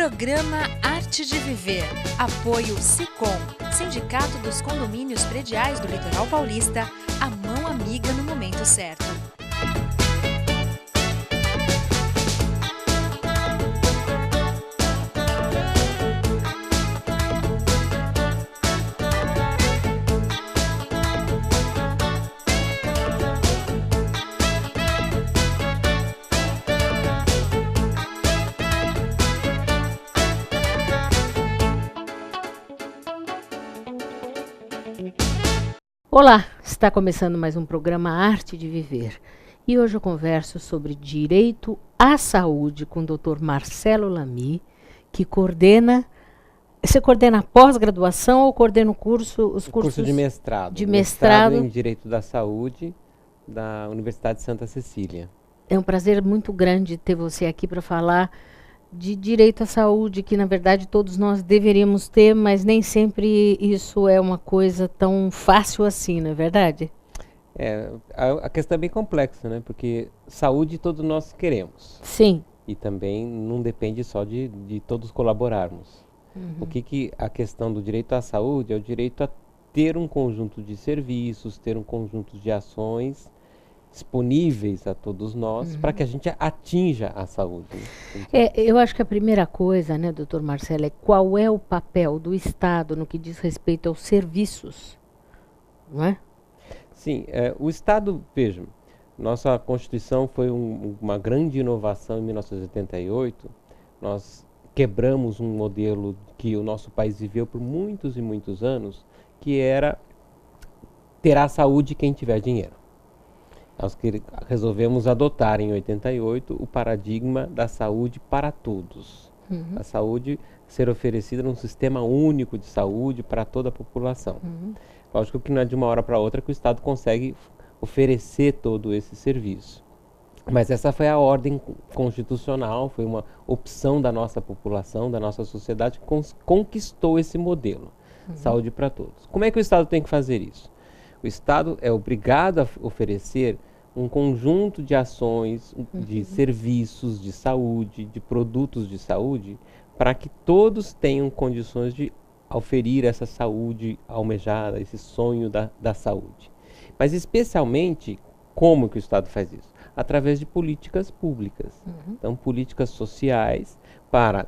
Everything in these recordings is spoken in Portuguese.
Programa Arte de Viver. Apoio Sicom, Sindicato dos Condomínios Prediais do Litoral Paulista, a mão amiga no momento certo. Olá, está começando mais um programa Arte de Viver e hoje eu converso sobre direito à saúde com o Dr. Marcelo Lamy, que coordena. Você coordena a pós-graduação ou coordena os cursos de mestrado? De mestrado em Direito da Saúde da Universidade de Santa Cecília. É um prazer muito grande ter você aqui para falar de direito à saúde, que na verdade todos nós deveríamos ter, mas nem sempre isso é uma coisa tão fácil assim, não é verdade? A questão é bem complexa, né? Porque saúde todos nós queremos. Sim. E também não depende só de todos colaborarmos. O que a questão do direito à saúde é o direito a ter um conjunto de serviços, ter um conjunto de ações disponíveis a todos nós para que a gente atinja a saúde. Eu acho que a primeira coisa, né, doutor Marcelo, é qual é o papel do Estado no que diz respeito aos serviços, não é? Sim, o Estado, veja, nossa Constituição foi uma grande inovação em 1988, nós quebramos um modelo que o nosso país viveu por muitos e muitos anos, que era terá saúde quem tiver dinheiro. Nós resolvemos adotar em 88 o paradigma da saúde para todos. A saúde ser oferecida num sistema único de saúde para toda a população. Lógico que não é de uma hora para outra que o Estado consegue oferecer todo esse serviço. Mas essa foi a ordem constitucional, foi uma opção da nossa população, da nossa sociedade, que conquistou esse modelo. Saúde para todos. Como é que o Estado tem que fazer isso? O Estado é obrigado a oferecer um conjunto de ações, de serviços de saúde, de produtos de saúde, para que todos tenham condições de oferir essa saúde almejada, esse sonho da saúde. Mas especialmente, como que o Estado faz isso? Através de políticas públicas. Então, políticas sociais para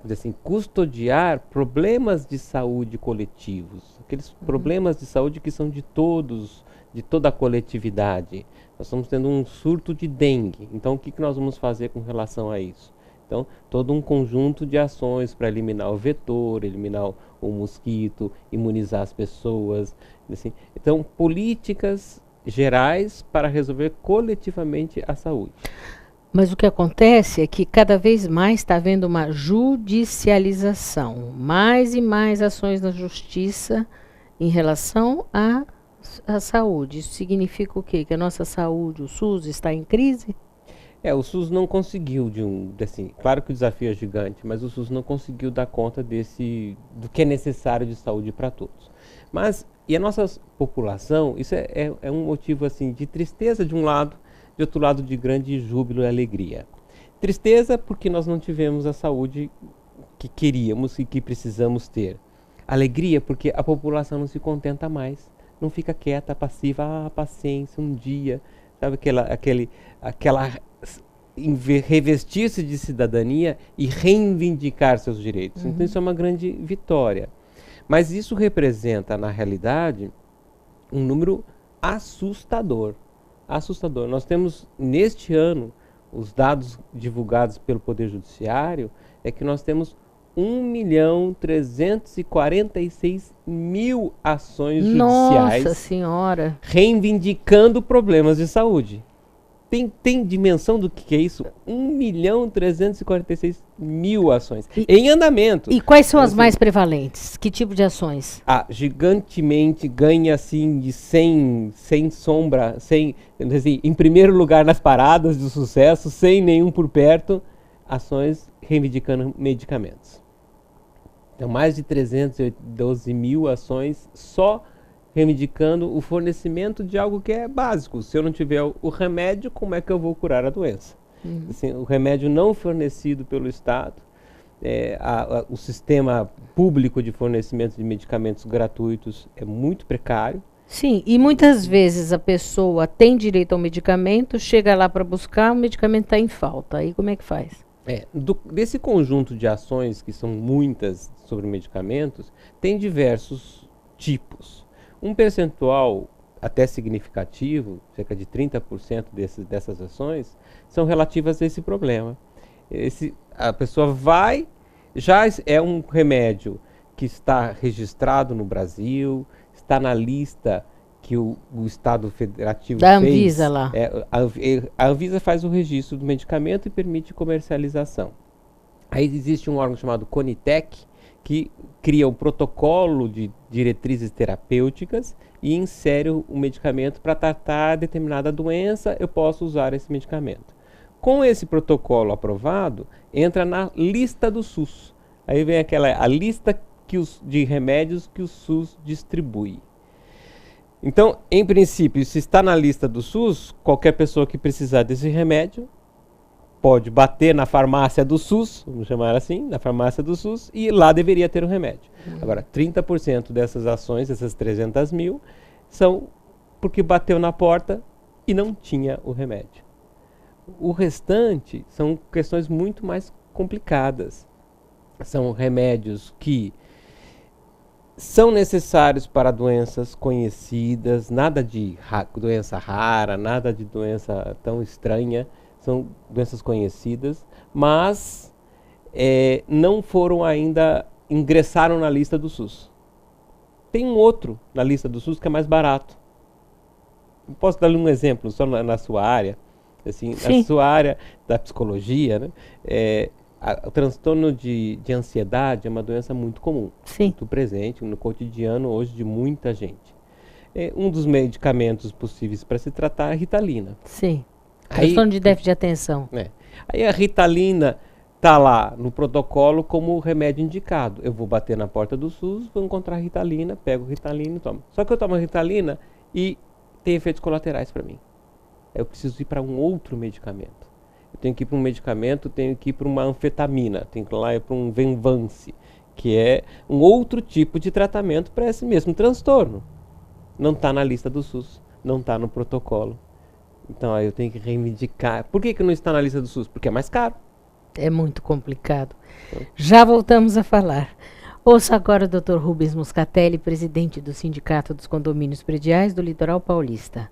assim, custodiar problemas de saúde coletivos, aqueles problemas de saúde que são de todos, de toda a coletividade. Nós estamos tendo um surto de dengue, então o que nós vamos fazer com relação a isso? Então, todo um conjunto de ações para eliminar o vetor, eliminar o mosquito, imunizar as pessoas. Assim. Então, políticas gerais para resolver coletivamente a saúde. Mas o que acontece é que cada vez mais está havendo uma judicialização, mais e mais ações na justiça em relação à saúde. Isso significa o quê? Que a nossa saúde, o SUS, está em crise? O SUS não conseguiu claro que o desafio é gigante, mas o SUS não conseguiu dar conta do que é necessário de saúde para todos. E a nossa população, isso é um motivo assim, de tristeza de um lado, de outro lado de grande júbilo e alegria. Tristeza porque nós não tivemos a saúde que queríamos e que precisamos ter. Alegria porque a população não se contenta mais, não fica quieta, passiva, paciência, um dia, sabe, aquela revestir-se de cidadania e reivindicar seus direitos. Então isso é uma grande vitória. Mas isso representa, na realidade, um número assustador. Nós temos, neste ano, os dados divulgados pelo Poder Judiciário, é que nós temos 1.346.000 ações judiciais. Nossa Senhora! Reivindicando problemas de saúde. Tem dimensão do que é isso? 1.346.000 ações em andamento. E quais são as mais prevalentes? Que tipo de ações? Gigantemente ganha assim de sem sombra, em primeiro lugar nas paradas de sucesso, sem nenhum por perto, ações reivindicando medicamentos. Então mais de 312.000 ações só reivindicando o fornecimento de algo que é básico. Se eu não tiver o remédio, como é que eu vou curar a doença? Assim, o remédio não fornecido pelo Estado O sistema público de fornecimento de medicamentos gratuitos é muito precário. Sim, e muitas vezes a pessoa tem direito ao medicamento, chega lá para buscar, o medicamento está em falta. Aí como é que faz? Desse conjunto de ações, que são muitas sobre medicamentos, tem diversos tipos. Um percentual até significativo, cerca de 30% dessas ações, são relativas a esse problema. A pessoa vai, já é um remédio que está registrado no Brasil, está na lista que o Estado Federativo Da fez. Anvisa lá. A Anvisa faz o registro do medicamento e permite comercialização. Aí existe um órgão chamado Conitec, que cria um protocolo de diretrizes terapêuticas e insere o medicamento para tratar determinada doença, eu posso usar esse medicamento. Com esse protocolo aprovado, entra na lista do SUS. Aí vem a lista de remédios que o SUS distribui. Então, em princípio, se está na lista do SUS, qualquer pessoa que precisar desse remédio pode bater na farmácia do SUS, vamos chamar assim, na farmácia do SUS, e lá deveria ter o remédio. Agora, 30% dessas ações, essas 300 mil, são porque bateu na porta e não tinha o remédio. O restante são questões muito mais complicadas. São remédios que são necessários para doenças conhecidas, nada de doença rara, nada de doença tão estranha, são doenças conhecidas, mas não foram ainda, ingressaram na lista do SUS. Tem um outro na lista do SUS que é mais barato. Posso dar-lhe um exemplo, só na sua área? Assim, na sua área da psicologia, né? O transtorno de ansiedade é uma doença muito comum, muito presente no cotidiano hoje de muita gente. Um dos medicamentos possíveis para se tratar é a Ritalina. Sim, transtorno de déficit de atenção. Aí a Ritalina está lá no protocolo como remédio indicado. Eu vou bater na porta do SUS, vou encontrar a Ritalina, pego a Ritalina e tomo. Só que eu tomo a Ritalina e tem efeitos colaterais para mim. Eu preciso ir para um outro medicamento. Eu tenho que ir para um medicamento, tenho que ir para uma anfetamina, tenho que ir lá para um Venvance, que é um outro tipo de tratamento para esse mesmo transtorno. Não está na lista do SUS, não está no protocolo. Então aí eu tenho que reivindicar. Por que não está na lista do SUS? Porque é mais caro. É muito complicado. Já voltamos a falar. Ouça agora o Dr. Rubens Moscatelli, presidente do Sindicato dos Condomínios Prediais do Litoral Paulista.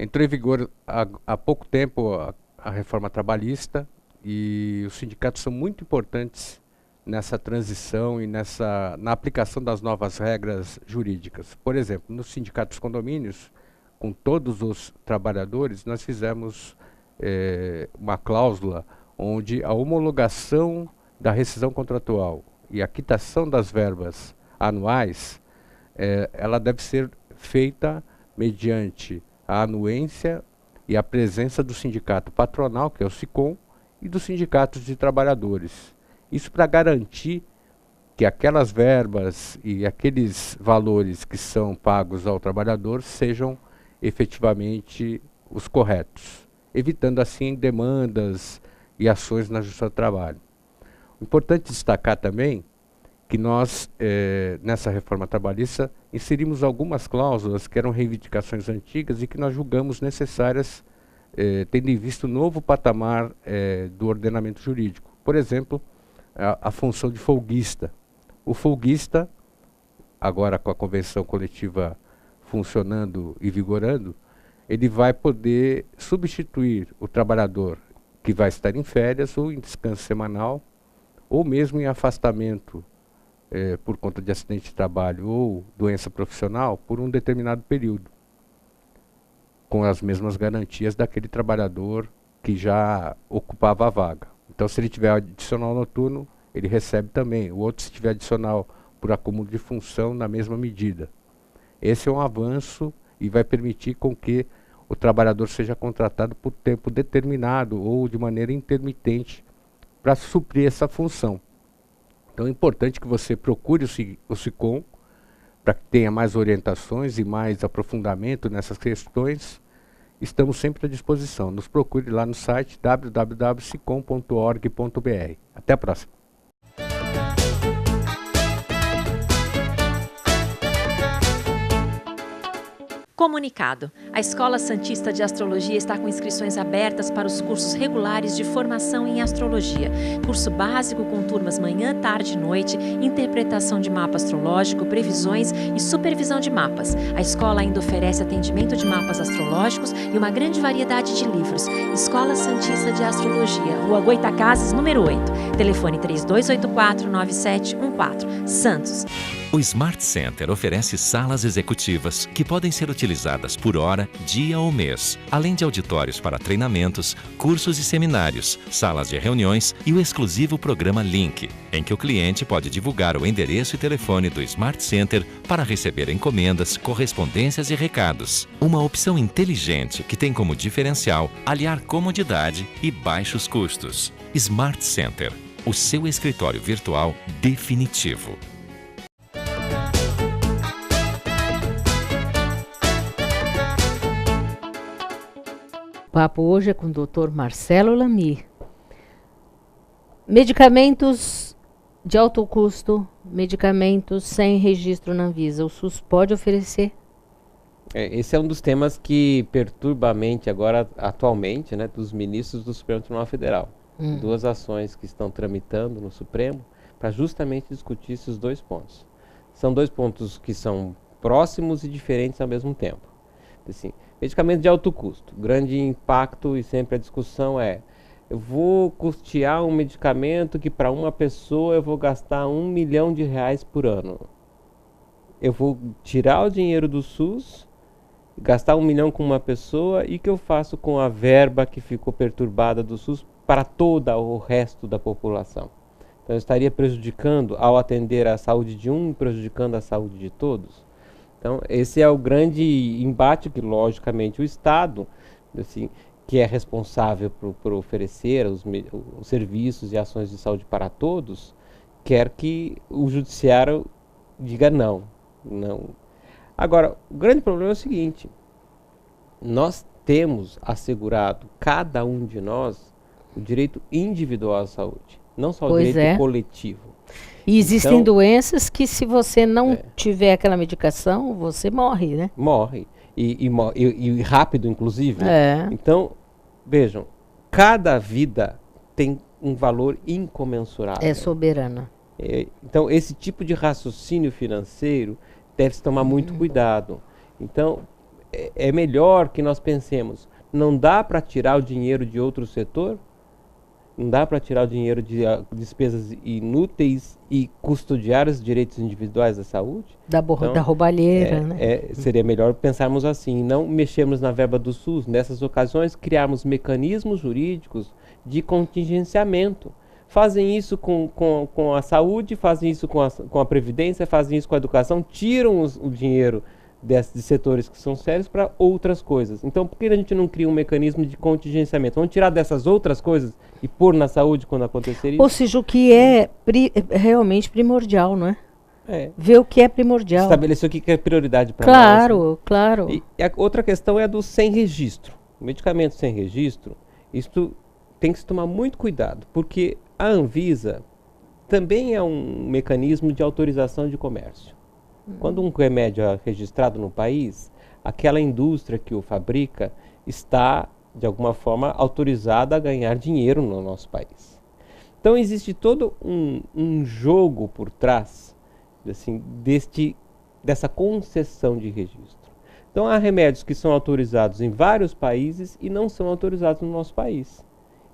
Entrou em vigor há pouco tempo a reforma trabalhista e os sindicatos são muito importantes nessa transição e na aplicação das novas regras jurídicas. Por exemplo, no Sindicato dos Condomínios, com todos os trabalhadores, nós fizemos uma cláusula onde a homologação da rescisão contratual e a quitação das verbas anuais, ela deve ser feita mediante a anuência e a presença do sindicato patronal, que é o SICOM, e dos sindicatos de trabalhadores. Isso para garantir que aquelas verbas e aqueles valores que são pagos ao trabalhador sejam efetivamente os corretos, evitando assim demandas e ações na Justiça do Trabalho. Importante destacar também que nós, nessa reforma trabalhista, inserimos algumas cláusulas que eram reivindicações antigas e que nós julgamos necessárias, tendo em vista o novo patamar do ordenamento jurídico. Por exemplo, a função de folguista. O folguista, agora com a convenção coletiva funcionando e vigorando, ele vai poder substituir o trabalhador que vai estar em férias ou em descanso semanal, ou mesmo em afastamento por conta de acidente de trabalho ou doença profissional por um determinado período, com as mesmas garantias daquele trabalhador que já ocupava a vaga. Então, se ele tiver adicional noturno, ele recebe também. O outro, se tiver adicional por acúmulo de função, na mesma medida. Esse é um avanço e vai permitir com que o trabalhador seja contratado por tempo determinado ou de maneira intermitente para suprir essa função. Então é importante que você procure o SICOM para que tenha mais orientações e mais aprofundamento nessas questões estamos sempre à disposição. Nos procure lá no site www.sicom.org.br. Até a próxima. Comunicado. A Escola Santista de Astrologia está com inscrições abertas para os cursos regulares de formação em astrologia. Curso básico com turmas manhã, tarde e noite, interpretação de mapa astrológico, previsões e supervisão de mapas. A escola ainda oferece atendimento de mapas astrológicos e uma grande variedade de livros. Escola Santista de Astrologia, Rua Goitacazes, número 8. Telefone 3284-9714. Santos. O Smart Center oferece salas executivas que podem ser utilizadas por hora, dia ou mês, além de auditórios para treinamentos, cursos e seminários, salas de reuniões e o exclusivo programa Link, em que o cliente pode divulgar o endereço e telefone do Smart Center para receber encomendas, correspondências e recados. Uma opção inteligente que tem como diferencial aliar comodidade e baixos custos. Smart Center, o seu escritório virtual definitivo. O papo hoje é com o Dr. Marcelo Lamy. Medicamentos de alto custo, medicamentos sem registro na Anvisa. O SUS pode oferecer? Esse é um dos temas que perturba a mente agora, atualmente, né, dos ministros do Supremo Tribunal Federal. Duas ações que estão tramitando no Supremo para justamente discutir esses dois pontos. São dois pontos que são próximos e diferentes ao mesmo tempo. Assim, medicamento de alto custo, grande impacto e sempre a discussão é: eu vou custear um medicamento que para uma pessoa eu vou gastar R$1 milhão por ano. Eu vou tirar o dinheiro do SUS, gastar 1 milhão com uma pessoa, e o que eu faço com a verba que ficou perturbada do SUS para todo o resto da população? Então eu estaria prejudicando, ao atender a saúde de um, prejudicando a saúde de todos? Então, esse é o grande embate que, logicamente, o Estado, assim, que é responsável por oferecer os serviços e ações de saúde para todos, quer que o Judiciário diga não. Agora, o grande problema é o seguinte: nós temos assegurado, cada um de nós, o direito individual à saúde, não só o direito coletivo. E existem doenças que, se você não tiver aquela medicação, você morre, né? Morre. E rápido, inclusive. Então, vejam, cada vida tem um valor incomensurável. É soberana. Então, esse tipo de raciocínio financeiro deve-se tomar muito cuidado. Então, é melhor que nós pensemos, não dá para tirar o dinheiro de outro setor? Não dá para tirar o dinheiro de despesas inúteis e custodiar os direitos individuais da saúde? Da roubalheira, né? Seria melhor pensarmos assim, não mexermos na verba do SUS. Nessas ocasiões, criarmos mecanismos jurídicos de contingenciamento. Fazem isso com a saúde, fazem isso com a previdência, fazem isso com a educação, tiram o dinheiro de setores que são sérios para outras coisas. Então, por que a gente não cria um mecanismo de contingenciamento? Vamos tirar dessas outras coisas e pôr na saúde quando acontecer isso? Ou seja, o que é realmente primordial, não é? Ver o que é primordial. Estabelecer o que é prioridade para nós. Né? Claro. E a outra questão é a do sem registro. O medicamento sem registro, isso tem que se tomar muito cuidado, porque a Anvisa também é um mecanismo de autorização de comércio. Quando um remédio é registrado no país, aquela indústria que o fabrica está, de alguma forma, autorizada a ganhar dinheiro no nosso país. Então existe todo um jogo por trás, assim, dessa concessão de registro. Então há remédios que são autorizados em vários países e não são autorizados no nosso país.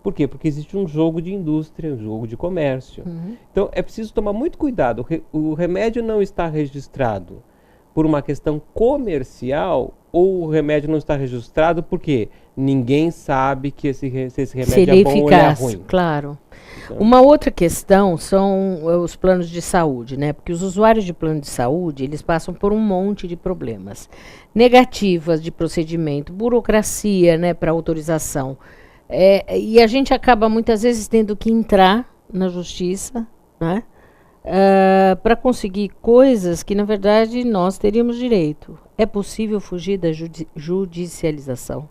Por quê? Porque existe um jogo de indústria, um jogo de comércio. Então é preciso tomar muito cuidado. O remédio não está registrado por uma questão comercial, ou o remédio não está registrado porque ninguém sabe que se esse remédio é bom ou é ruim. Claro. Então, uma outra questão são os planos de saúde, né? Porque os usuários de plano de saúde, eles passam por um monte de problemas. Negativas de procedimento, burocracia, né, para autorização. E a gente acaba muitas vezes tendo que entrar na justiça, né, para conseguir coisas que, na verdade, nós teríamos direito. É possível fugir da judicialização?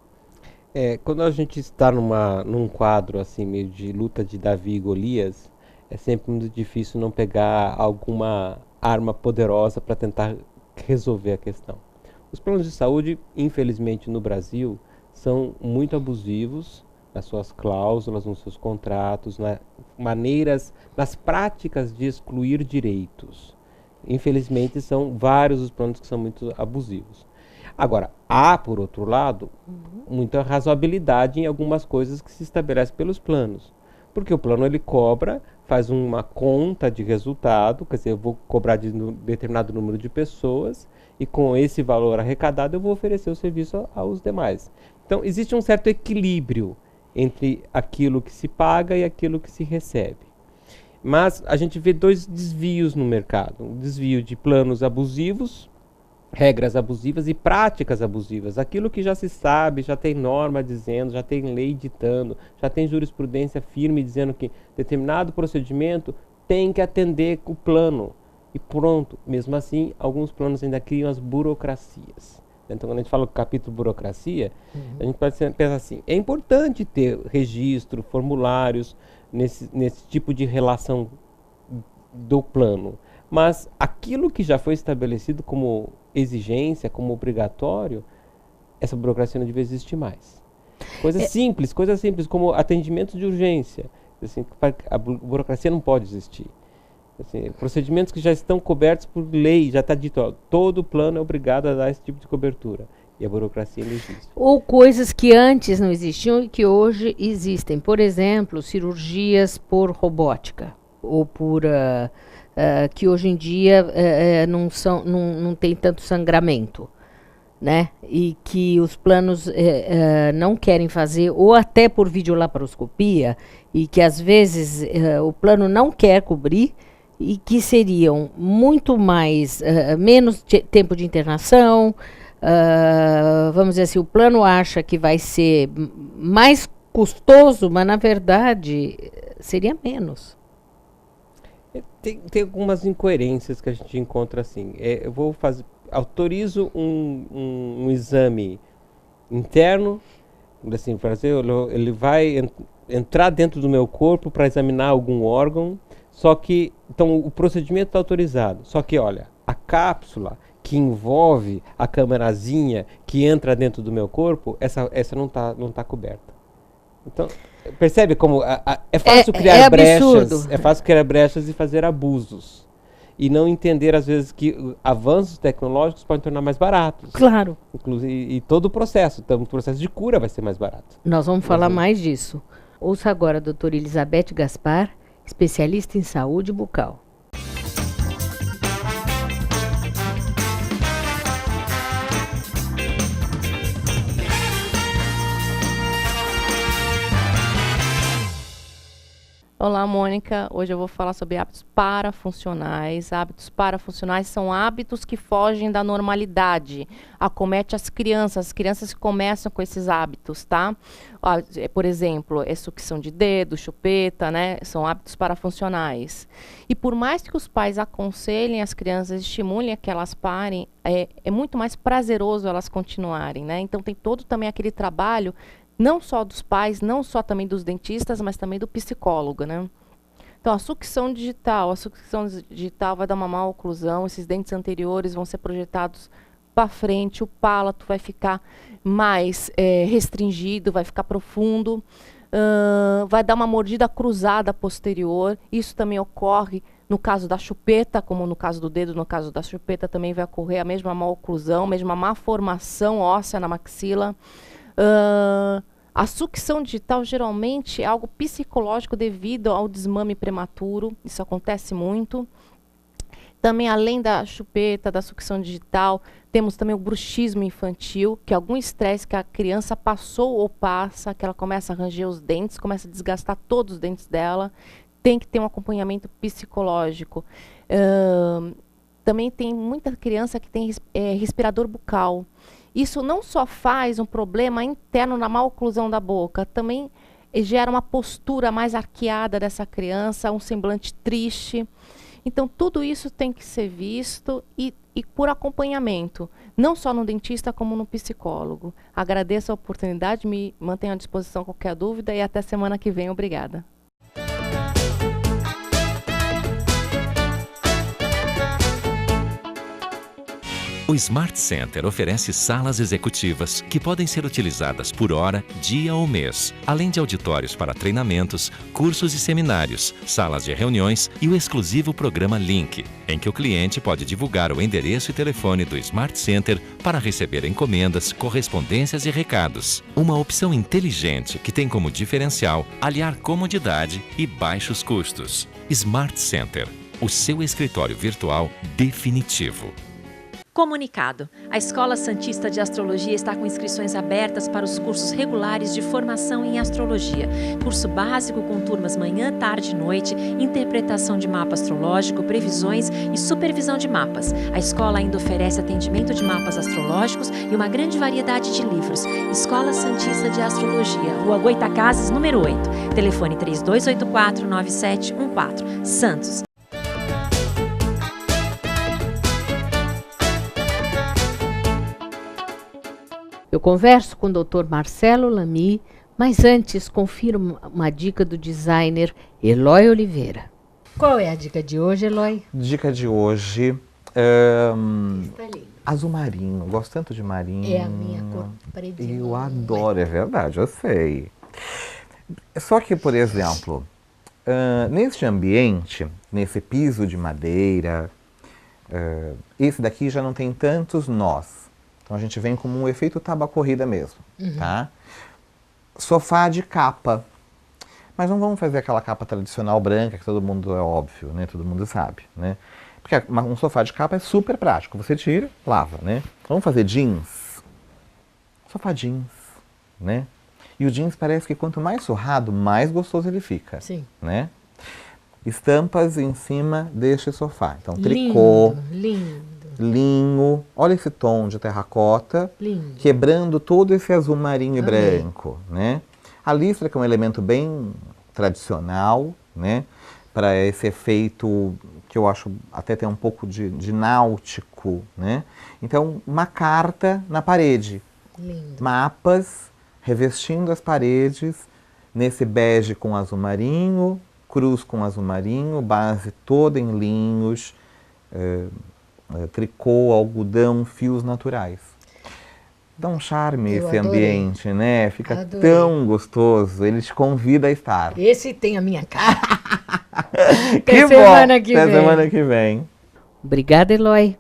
Quando a gente está num quadro assim, meio de luta de Davi e Golias, é sempre muito difícil não pegar alguma arma poderosa para tentar resolver a questão. Os planos de saúde, infelizmente no Brasil, são muito abusivos nas suas cláusulas, nos seus contratos, nas práticas de excluir direitos. Infelizmente são vários os planos que são muito abusivos. Agora, há, por outro lado, muita razoabilidade em algumas coisas que se estabelecem pelos planos. Porque o plano ele cobra, faz uma conta de resultado, quer dizer, eu vou cobrar de determinado número de pessoas e com esse valor arrecadado eu vou oferecer o serviço aos demais. Então, existe um certo equilíbrio entre aquilo que se paga e aquilo que se recebe. Mas a gente vê dois desvios no mercado. Um desvio de planos abusivos, regras abusivas e práticas abusivas. Aquilo que já se sabe, já tem norma dizendo, já tem lei ditando, já tem jurisprudência firme dizendo que determinado procedimento tem que atender o plano. E pronto. Mesmo assim, alguns planos ainda criam as burocracias. Então, quando a gente fala do capítulo burocracia, a gente pode pensar assim, é importante ter registro, formulários nesse tipo de relação do plano. Mas aquilo que já foi estabelecido como exigência, como obrigatório, essa burocracia não devia existir mais. Coisas simples como atendimento de urgência. Assim, a burocracia não pode existir. Assim, procedimentos que já estão cobertos por lei, já está dito, ó, todo plano é obrigado a dar esse tipo de cobertura. E a burocracia não existe. Ou coisas que antes não existiam e que hoje existem. Por exemplo, cirurgias por robótica. Ou por... que hoje em dia não tem tanto sangramento. Né? E que os planos não querem fazer, ou até por videolaparoscopia, e que às vezes o plano não quer cobrir, e que seriam muito mais, menos tempo de internação, vamos dizer assim, o plano acha que vai ser mais custoso, mas na verdade seria menos. Tem algumas incoerências que a gente encontra assim. Eu vou autorizo um exame interno, assim, ele vai entrar dentro do meu corpo para examinar algum órgão, só que, então o procedimento está autorizado, só que olha, a cápsula que envolve a câmerazinha que entra dentro do meu corpo, essa não tá coberta. Então, percebe como é fácil criar brechas, é fácil criar brechas e fazer abusos. E não entender, às vezes, que avanços tecnológicos podem tornar mais baratos. Claro. Inclusive, e todo o processo. Então, o processo de cura vai ser mais barato. Nós vamos falar mais disso. Ouça agora a doutora Elizabeth Gaspar, especialista em saúde bucal. Olá, Mônica. Hoje eu vou falar sobre hábitos parafuncionais. Hábitos parafuncionais são hábitos que fogem da normalidade. Acomete as crianças que começam com esses hábitos, tá? Por exemplo, sucção de dedo, chupeta, né? São hábitos parafuncionais. E por mais que os pais aconselhem as crianças, estimulem que elas parem, é muito mais prazeroso elas continuarem, né? Então tem todo também aquele trabalho não só dos pais, não só também dos dentistas, mas também do psicólogo, né? Então, a sucção digital vai dar uma má oclusão, esses dentes anteriores vão ser projetados para frente, o palato vai ficar mais restringido, vai ficar profundo, vai dar uma mordida cruzada posterior, isso também ocorre no caso da chupeta, como no caso do dedo, no caso da chupeta também vai ocorrer a mesma má oclusão, a mesma má formação óssea na maxila. A sucção digital geralmente é algo psicológico devido ao desmame prematuro, isso acontece muito. Também, além da chupeta, da sucção digital, temos também o bruxismo infantil, que é algum estresse que a criança passou ou passa, que ela começa a ranger os dentes, começa a desgastar todos os dentes dela, tem que ter um acompanhamento psicológico. Também tem muita criança que tem respirador bucal. Isso não só faz um problema interno na má oclusão da boca, também gera uma postura mais arqueada dessa criança, um semblante triste. Então, tudo isso tem que ser visto e e por acompanhamento, não só no dentista como no psicólogo. Agradeço a oportunidade, me mantenho à disposição qualquer dúvida e até semana que vem. Obrigada. O Smart Center oferece salas executivas que podem ser utilizadas por hora, dia ou mês, além de auditórios para treinamentos, cursos e seminários, salas de reuniões e o exclusivo programa Link, em que o cliente pode divulgar o endereço e telefone do Smart Center para receber encomendas, correspondências e recados. Uma opção inteligente que tem como diferencial aliar comodidade e baixos custos. Smart Center, o seu escritório virtual definitivo. Comunicado. A Escola Santista de Astrologia está com inscrições abertas para os cursos regulares de formação em astrologia. Curso básico com turmas manhã, tarde e noite, interpretação de mapa astrológico, previsões e supervisão de mapas. A escola ainda oferece atendimento de mapas astrológicos e uma grande variedade de livros. Escola Santista de Astrologia, Rua Goitacazes, número 8. Telefone 3284-9714. Santos. Eu converso com o Dr. Marcelo Lamy, mas antes confiro uma dica do designer Eloy Oliveira. Qual é a dica de hoje, Eloy? Dica de hoje, azul marinho. Gosto tanto de marinho. É a minha cor predileta. Eu adoro, é verdade, eu sei. Só que, por exemplo, neste ambiente, nesse piso de madeira, esse daqui já não tem tantos nós. Então a gente vem como um efeito tábua corrida mesmo, tá? Sofá de capa. Mas não vamos fazer aquela capa tradicional branca, que todo mundo é óbvio, né? Todo mundo sabe, né? Porque um sofá de capa é super prático. Você tira, lava, né? Vamos fazer jeans. Sofá jeans, né? E o jeans parece que quanto mais surrado, mais gostoso ele fica. Sim. Né? Estampas em cima deste sofá. Então, tricô. Lindo. Linho, olha esse tom de terracota, Lindo. quebrando todo esse azul marinho e branco, né? A listra, que é um elemento bem tradicional, né? Para esse efeito que eu acho até tem um pouco de náutico, né? Então, uma carta na parede. Lindo. Mapas revestindo as paredes nesse bege com azul marinho, cruz com azul marinho, base toda em linhos, tricô, algodão, fios naturais. Dá um charme esse ambiente, né? Fica tão gostoso, ele te convida a estar. Esse tem a minha cara. Que semana bom! que Até vem. semana que vem. Obrigada, Eloy.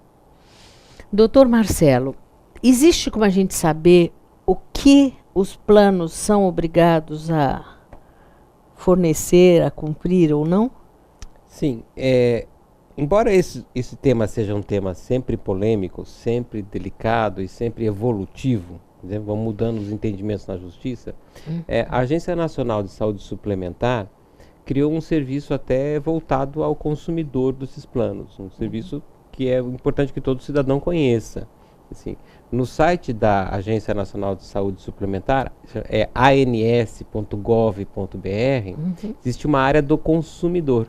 Doutor Marcelo, existe como a gente saber o que os planos são obrigados a fornecer, a cumprir ou não? Sim, embora esse tema seja um tema sempre polêmico, sempre delicado e sempre evolutivo, vão mudando os entendimentos na justiça, a Agência Nacional de Saúde Suplementar criou um serviço até voltado ao consumidor desses planos, um serviço que é importante que todo cidadão conheça. Assim, no site da Agência Nacional de Saúde Suplementar, é ans.gov.br, existe uma área do consumidor.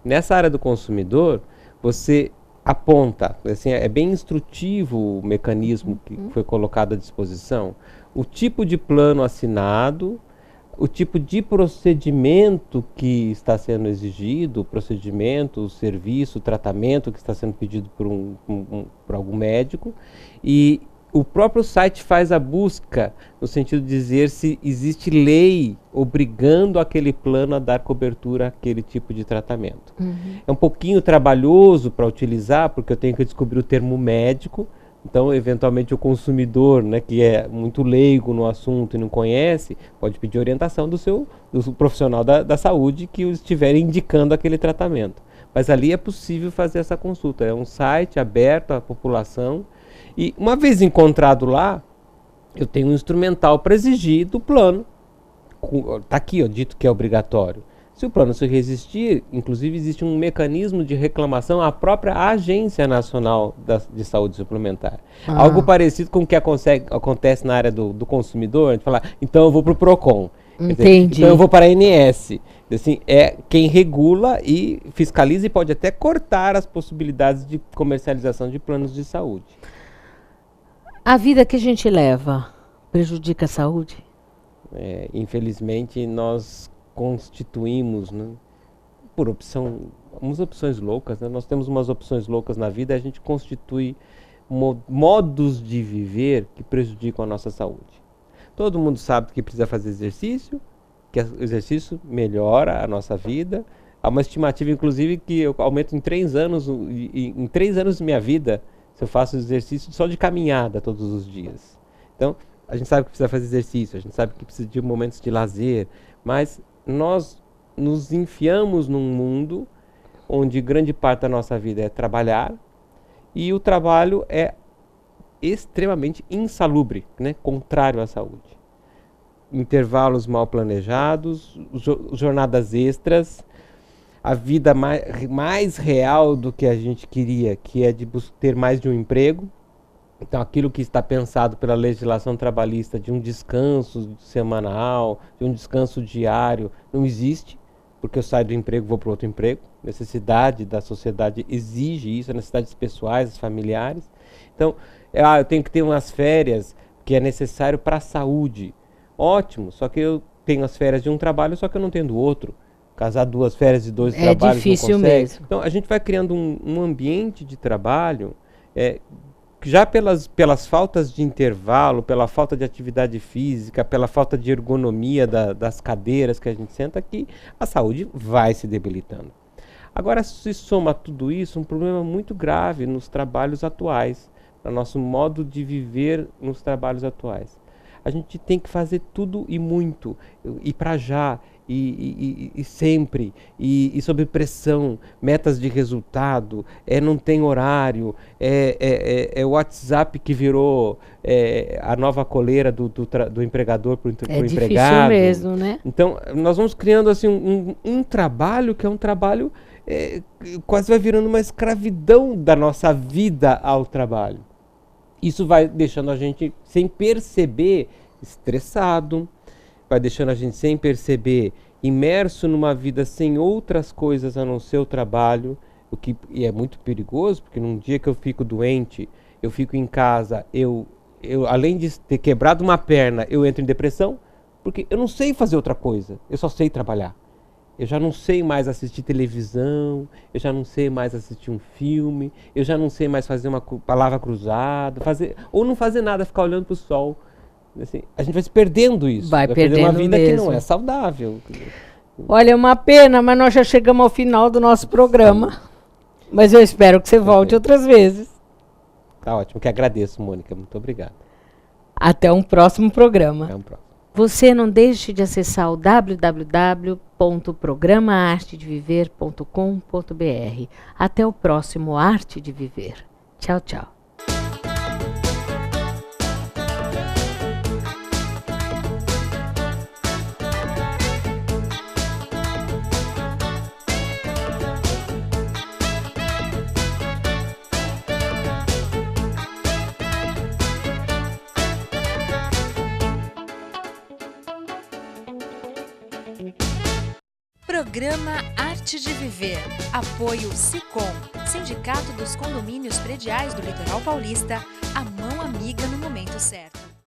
Nessa área do consumidor, você aponta, assim, é bem instrutivo o mecanismo que foi colocado à disposição, o tipo de plano assinado, o tipo de procedimento que está sendo exigido, o procedimento, o serviço, o tratamento que está sendo pedido por algum médico, e o próprio site faz a busca no sentido de dizer se existe lei obrigando aquele plano a dar cobertura àquele tipo de tratamento. É um pouquinho trabalhoso para utilizar, porque eu tenho que descobrir o termo médico, então eventualmente o consumidor, né, que é muito leigo no assunto e não conhece, pode pedir orientação do profissional da saúde que estiver indicando aquele tratamento. Mas ali é possível fazer essa consulta, é um site aberto à população. E uma vez encontrado lá, eu tenho um instrumental para exigir do plano. Está aqui, dito que é obrigatório. Se o plano se resistir, inclusive existe um mecanismo de reclamação à própria Agência Nacional de Saúde Suplementar. Algo parecido com o que acontece na área do consumidor, a gente fala, então eu vou para o PROCON. Entendi. Então eu vou para a ANS. Assim, é quem regula e fiscaliza e pode até cortar as possibilidades de comercialização de planos de saúde. A vida que a gente leva prejudica a saúde? Infelizmente, nós constituímos, né, por opção, umas opções loucas, né? Nós temos umas opções loucas na vida, a gente constitui modos de viver que prejudicam a nossa saúde. Todo mundo sabe que precisa fazer exercício, que o exercício melhora a nossa vida. Há uma estimativa, inclusive, que eu aumento em 3 anos, em 3 anos de minha vida, se eu faço exercício só de caminhada todos os dias. Então, a gente sabe que precisa fazer exercício, a gente sabe que precisa de momentos de lazer, mas nós nos enfiamos num mundo onde grande parte da nossa vida é trabalhar, e o trabalho é extremamente insalubre, né? Contrário à saúde. Intervalos mal planejados, jornadas extras, a vida mais real do que a gente queria, que é de ter mais de um emprego. Então, aquilo que está pensado pela legislação trabalhista de um descanso semanal, de um descanso diário, não existe, porque eu saio do emprego e vou para outro emprego. A necessidade da sociedade exige isso, as necessidades pessoais, familiares. Então, eu tenho que ter umas férias que é necessário para a saúde. Ótimo, só que eu tenho as férias de um trabalho, só que eu não tenho do outro. Casar 2 férias de 2 trabalhos não consegue. É difícil mesmo. Então, a gente vai criando um ambiente de trabalho já pelas faltas de intervalo, pela falta de atividade física, pela falta de ergonomia das cadeiras que a gente senta, que a saúde vai se debilitando. Agora, se soma tudo isso, um problema muito grave nos trabalhos atuais, no nosso modo de viver nos trabalhos atuais. A gente tem que fazer tudo e muito, e para já, e sempre, e sob pressão, metas de resultado, não tem horário, o WhatsApp que virou a nova coleira do empregador para o empregado. É difícil mesmo, né? Então, nós vamos criando assim, um trabalho que é um trabalho quase vai virando uma escravidão da nossa vida ao trabalho. Isso vai deixando a gente, sem perceber, estressado, vai deixando a gente, sem perceber, imerso numa vida sem outras coisas a não ser o trabalho, e é muito perigoso, porque num dia que eu fico doente, eu fico em casa, eu além de ter quebrado uma perna, eu entro em depressão, porque eu não sei fazer outra coisa, eu só sei trabalhar. Eu já não sei mais assistir televisão, eu já não sei mais assistir um filme, eu já não sei mais fazer uma palavra cruzada, ou não fazer nada, ficar olhando para o sol. Assim, a gente vai se perdendo isso. Vai perder perdendo uma vida mesmo. que não é saudável. Olha, é uma pena, mas nós já chegamos ao final do nosso programa. Mas eu espero que você volte outras vezes. Tá ótimo, que agradeço, Mônica. Muito obrigado. Até um próximo programa. Até um próximo. Você não deixe de acessar o www.programaartedeviver.com.br. Até o próximo Arte de Viver. Tchau, tchau. Programa Arte de Viver. Apoio SICOM, Sindicato dos Condomínios Prediais do Litoral Paulista, a mão amiga no momento certo.